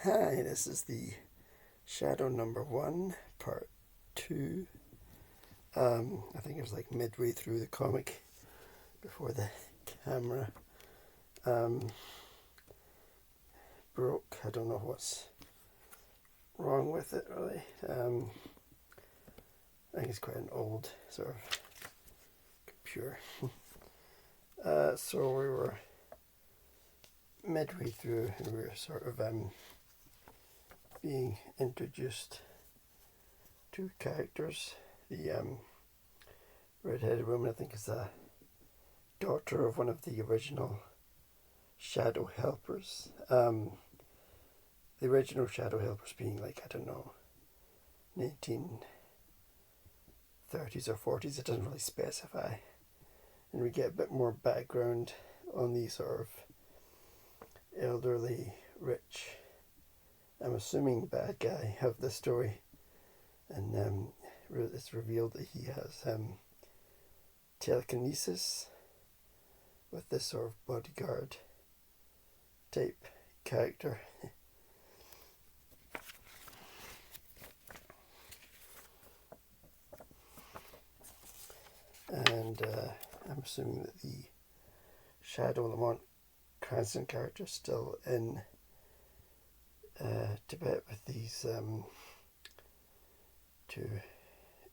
Hi, this is the Shadow number 1, part 2. I think it was like midway through the comic before the camera broke. I don't know what's wrong with it really. I think it's quite an old sort of computer. So we were midway through and we were sort of being introduced to characters. The red-headed woman, I think, is a daughter of one of the original Shadow Helpers. The original Shadow Helpers being like, I don't know, 1930s or 40s, it doesn't really specify. And we get a bit more background on the sort of elderly, rich, I'm assuming bad guy of the story. And it's revealed that he has telekinesis with this sort of bodyguard type character. And I'm assuming that the Shadow Lamont Cranston character is still in Tibet with these two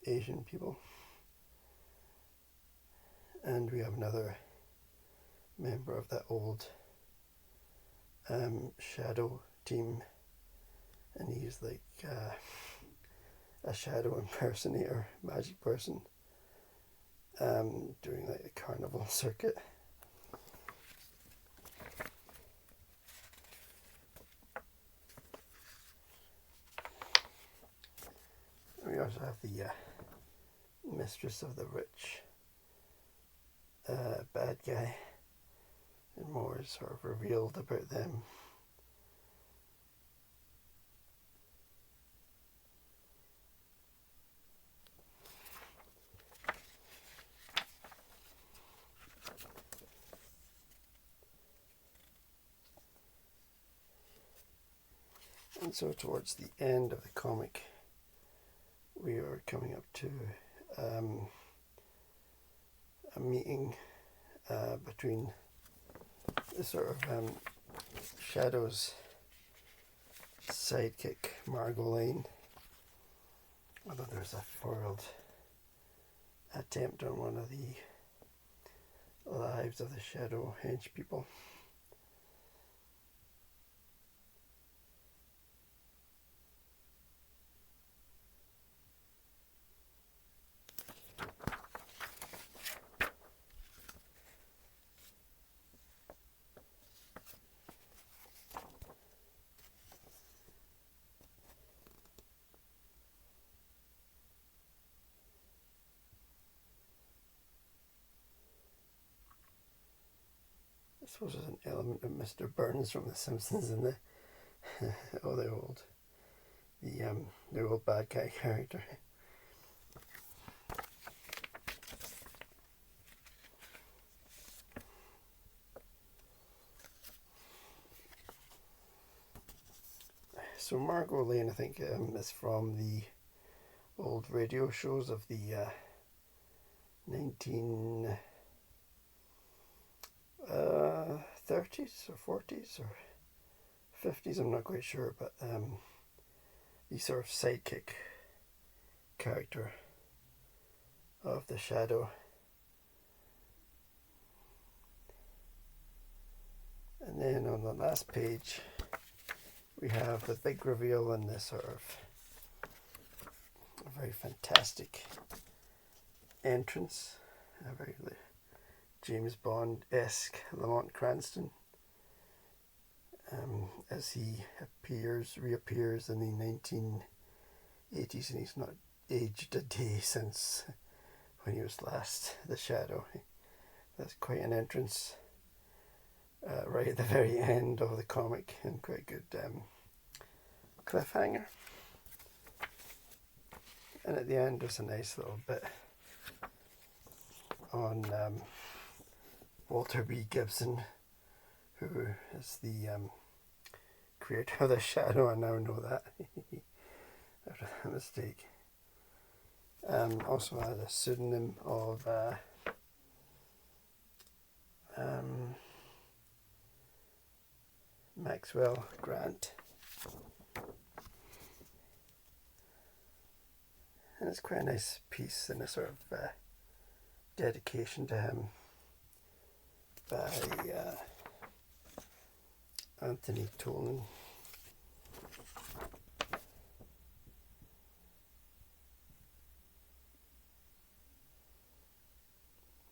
Asian people. And we have another member of that old Shadow team, and he's like a Shadow impersonator, magic person, doing like the carnival circuit. We also have the mistress of the rich bad guy, and more is sort of revealed about them. And so towards the end of the comic, we are coming up to a meeting between the sort of Shadow's sidekick, Margot Lane, although there's a foiled attempt on one of the lives of the Shadow hench people. I suppose there's an element of Mr. Burns from The Simpsons in the the old bad guy character. So Margot Lane, I think, is from the old radio shows of the 1930s or 40s or 50s, I'm not quite sure, but the sort of sidekick character of the Shadow. And then on the last page we have the big reveal and this sort of a very fantastic entrance, a very James Bond-esque Lamont Cranston, as he reappears in the 1980s, and he's not aged a day since when he was last the Shadow. That's quite an entrance right at the very end of the comic, and quite a good cliffhanger. And at the end there's a nice little bit on Walter B. Gibson, who is the creator of the shadow. I now know that. After that mistake. Also had a pseudonym of Maxwell Grant. And it's quite a nice piece and a sort of dedication to him by Anthony Tolan.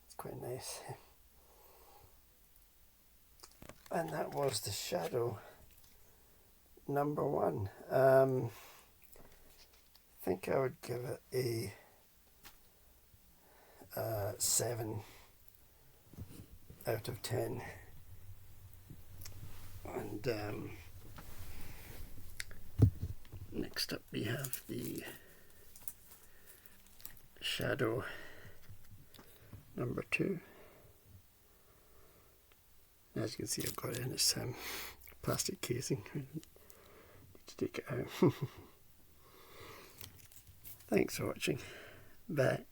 It's quite nice. And that was The Shadow #1. I think I would give it a 7 out of 10. And next up we have The Shadow #2. As you can see, I've got it in this plastic casing. I need to take it out. Thanks for watching. Bye.